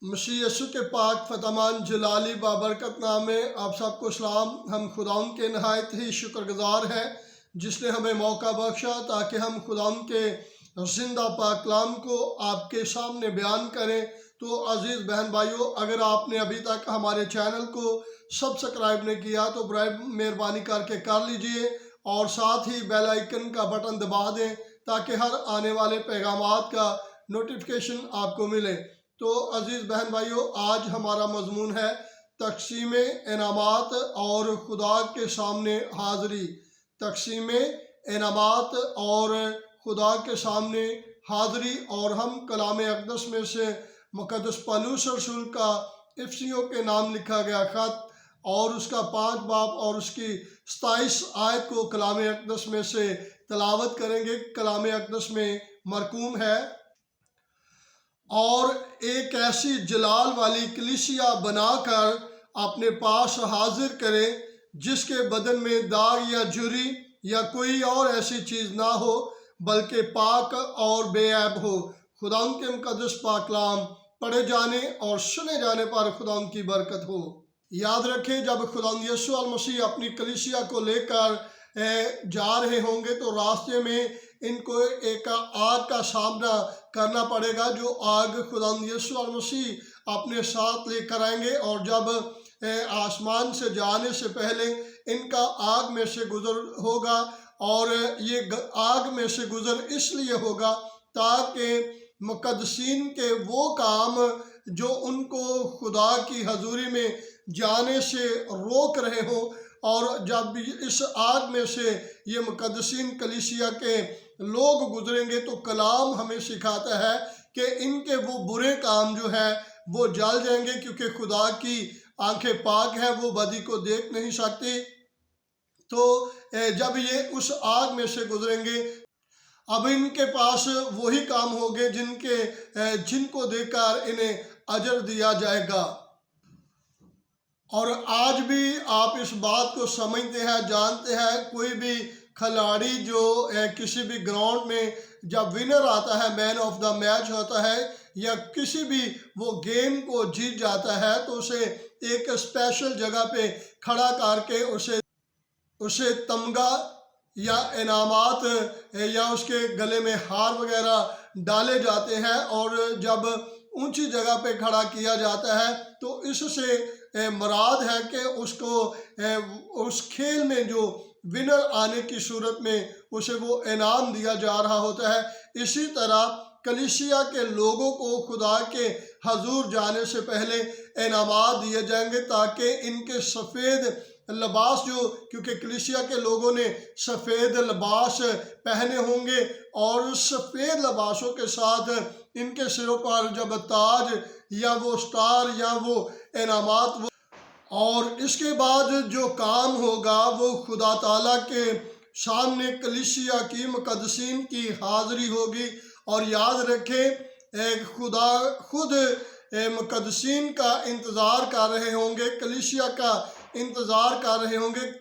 मसीह यीशु के पाक फतमान जलाली बाबरकत नाम में आप सबको सलाम। हम खुदाउन के नहायत ही शुक्रगुजार हैं जिसने हमें मौका बख्शा ताकि हम खुदाउन के जिंदा पाक कलाम को आपके सामने बयान करें। तो अजीज़ बहन भाइयों, अगर आपने अभी तक हमारे चैनल को सब्सक्राइब नहीं किया तो बराए मेहरबानी करके कर लीजिए और साथ ही बेल आइकन का बटन दबा दें ताकि हर आने वाले पैगामात का नोटिफिकेशन आपको मिले। तो अजीज़ बहन भाइयों, आज हमारा मजमून है तकसीम इनामात और खुदा के सामने हाज़री। तकसीम इनामात और खुदा के सामने हाज़री। और हम कलाम अक़दस में से मुक़द्दस पौलुस रसूल का इफिसियों के नाम लिखा गया ख़त और उसका 5 बाब और उसकी 27 आयत को कलाम अक़दस में से तलावत करेंगे। कलाम अक़दस में मरकूम है, और एक ऐसी जलाल वाली कलीसिया बनाकर अपने पास हाजिर करे जिसके बदन में दाग या झुर्री या कोई और ऐसी चीज़ ना हो बल्कि पाक और बेऐब हो। खुदा के मुक़द्दस पाक कलाम पढ़े जाने और सुने जाने पर खुदा की बरकत हो। याद रखें, जब खुदा यीशु मसीह अपनी कलीसिया को लेकर जा रहे होंगे तो रास्ते में इनको एक आग का सामना करना पड़ेगा, जो आग खुदा यीशु मसीह अपने साथ लेकर आएंगे। और जब आसमान से जाने से पहले इनका आग में से गुजर होगा, और ये आग में से गुजर इसलिए होगा ताकि मुक़द्दसीन के वो काम जो उनको खुदा की हजूरी में जाने से रोक रहे हो, और जब इस आग में से ये मुक़द्दसीन कलीसिया के लोग गुजरेंगे तो कलाम हमें सिखाता है कि इनके वो बुरे काम जो है वो जल जाएंगे, क्योंकि खुदा की आंखें पाक हैं, वो बदी को देख नहीं सकती। तो जब ये उस आग में से गुजरेंगे, अब इनके पास वही काम होंगे जिनको देखकर इन्हें अजर दिया जाएगा। और आज भी आप इस बात को समझते हैं, जानते हैं, कोई भी खिलाड़ी जो किसी भी ग्राउंड में जब विनर आता है, मैन ऑफ द मैच होता है, या किसी भी वो गेम को जीत जाता है, तो उसे एक स्पेशल जगह पे खड़ा करके उसे तमगा या इनामात या उसके गले में हार वगैरह डाले जाते हैं। और जब ऊंची जगह पे खड़ा किया जाता है तो इससे मुराद है कि उसको उस खेल में जो विनर आने की सूरत में उसे वो इनाम दिया जा रहा होता है। इसी तरह कलीसिया के लोगों को खुदा के हजूर जाने से पहले इनामात दिए जाएंगे ताकि इनके सफ़ेद लिबास क्योंकि कलीसिया के लोगों ने सफ़ेद लिबास पहने होंगे, और उस सफ़ेद लिबासों के साथ इनके सिरों पर जब ताज या वो स्टार या वो इनामात और इसके बाद जो काम होगा वो खुदा ताला के सामने कलीसिया की मुक़द्दसीन की हाज़री होगी। और याद रखें, खुदा खुद मुक़द्दसीन का इंतज़ार कर रहे होंगे, कलीसिया का इंतज़ार कर रहे होंगे।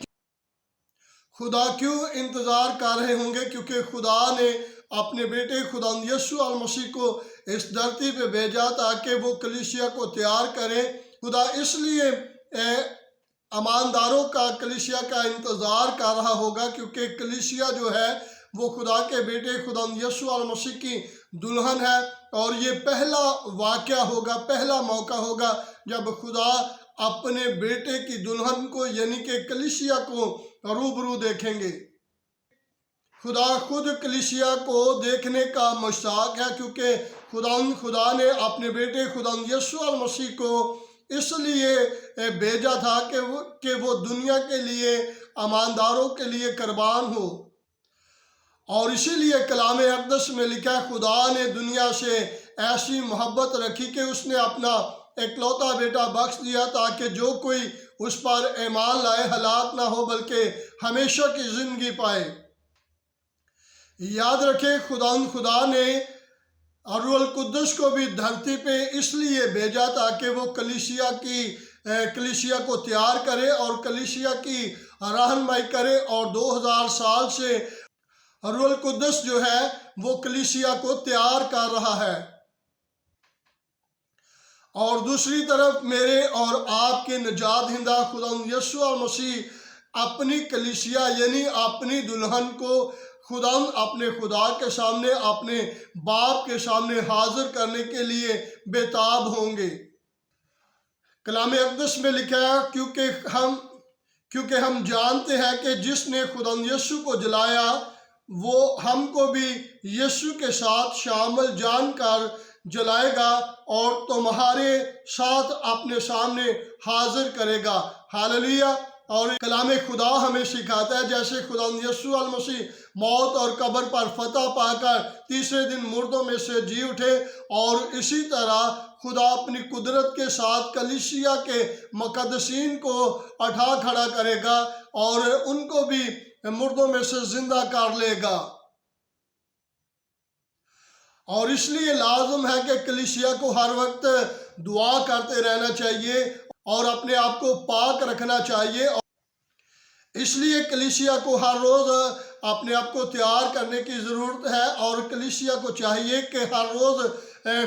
खुदा क्यों इंतज़ार कर रहे होंगे? क्योंकि खुदा ने अपने बेटे खुदा यीशु मसीह को इस धरती पे भेजा ताकि वो कलीसिया को तैयार करे। खुदा इसलिए ईमानदारों का कलीसिया का इंतज़ार कर रहा होगा क्योंकि कलीसिया जो है वो खुदा के बेटे खुदा यीशु मसीह की दुल्हन है। और ये पहला वाक़या होगा, पहला मौका होगा जब खुदा अपने बेटे की दुल्हन को यानी कि कलीसिया को रूबरू देखेंगे। खुदा खुद कलीसिया को देखने का मुश्ताक है, क्योंकि खुदा ने अपने बेटे खुदा यीशु मसीह को इसलिए भेजा था कि वो दुनिया के लिए, ईमानदारों के लिए कुर्बान हो। और इसीलिए कलाम अक़दस में लिखा है, खुदा ने दुनिया से ऐसी मोहब्बत रखी कि उसने अपना इकलौता बेटा बख्श दिया ताकि जो कोई उस पर ईमान लाए हलाक ना हो बल्कि हमेशा की ज़िंदगी पाए। याद रखें, खुदा ने रूहुल कुद्दुस को भी धरती पे इसलिए भेजा ताकि वो कलीसिया को तैयार करे और कलीसिया की रहनुमाई करे। और 2000 साल से रूहुल कुद्दुस जो है वो कलीसिया को तैयार कर रहा है। اور دوسری طرف میرے اور آپ کے نجات دہندہ خدا یسوع مسیح اپنی کلیسیا یعنی اپنی دلہن کو اپنے خدا کے سامنے، اپنے باپ کے سامنے حاضر کرنے کے لیے بےتاب ہوں گے۔ کلام اقدس میں لکھا ہے کیونکہ ہم جانتے ہیں کہ جس نے خدا یسوع کو جلایا وہ ہم کو بھی یسوع کے ساتھ شامل جان کر جلائے گا اور تمہارے ساتھ اپنے سامنے حاضر کرے گا۔ ہاللیلویہ۔ اور کلام خدا ہمیں سکھاتا ہے جیسے خدا یسوع المسیح موت اور قبر پر فتح پا کر تیسرے دن مردوں میں سے جی اٹھے، اور اسی طرح خدا اپنی قدرت کے ساتھ کلیسیا کے مقدسین کو اٹھا کھڑا کرے گا اور ان کو بھی مردوں میں سے زندہ کر لے گا۔ اور اس لیے لازم ہے کہ کلیسیا کو ہر وقت دعا کرتے رہنا چاہیے اور اپنے آپ کو پاک رکھنا چاہیے۔ اس لیے کلیسیا کو ہر روز اپنے آپ کو تیار کرنے کی ضرورت ہے، اور کلیسیا کو چاہیے کہ ہر روز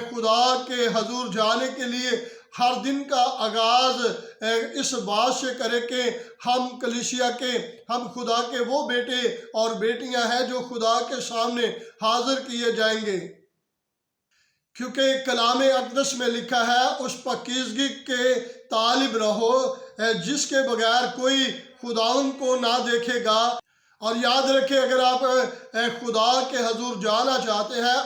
خدا کے حضور جانے کے لیے ہر دن کا آغاز اس بات سے کرے کہ ہم خدا کے وہ بیٹے اور بیٹیاں ہیں جو خدا کے سامنے حاضر کیے جائیں گے، کیونکہ کلام اقدس میں لکھا ہے اس پاکیزگی کے طالب رہو جس کے بغیر کوئی خداوند کو نہ دیکھے گا۔ اور یاد رکھیں، اگر آپ خدا کے حضور جانا چاہتے ہیں،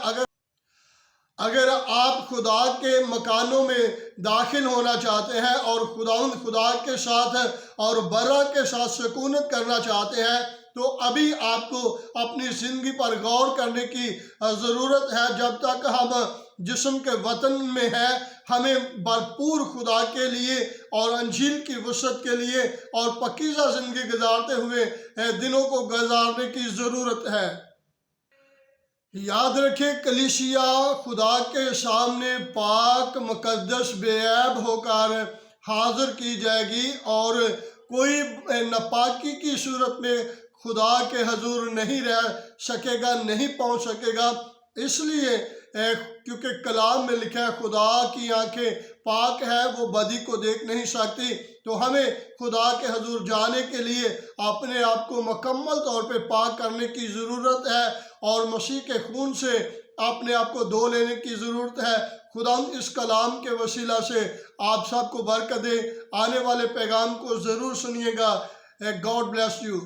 اگر آپ خدا کے مکانوں میں داخل ہونا چاہتے ہیں اور خدا کے ساتھ اور برا کے ساتھ سکونت کرنا چاہتے ہیں، تو ابھی آپ کو اپنی زندگی پر غور کرنے کی ضرورت ہے۔ جب تک ہم جسم کے وطن میں ہیں، ہمیں بھرپور خدا کے لیے اور انجیل کی وسعت کے لیے اور پاکیزہ زندگی گزارتے ہوئے دنوں کو گزارنے کی ضرورت ہے۔ یاد رکھیں، کلیسیا خدا کے سامنے پاک مقدس بے عیب ہو کر حاضر کی جائے گی، اور کوئی ناپاکی کی صورت میں خدا کے حضور نہیں رہ سکے گا، نہیں پہنچ سکے گا۔ اس لیے کیونکہ کلام میں لکھا ہے خدا کی آنکھیں پاک ہے، وہ بدی کو دیکھ نہیں سکتی، تو ہمیں خدا کے حضور جانے کے لیے اپنے آپ کو مکمل طور پہ پاک کرنے کی ضرورت ہے، اور مسیح کے خون سے اپنے آپ کو دھو لینے کی ضرورت ہے۔ خدا اس کلام کے وسیلہ سے آپ سب کو برکت دے۔ آنے والے پیغام کو ضرور سنیے گا۔ God bless you۔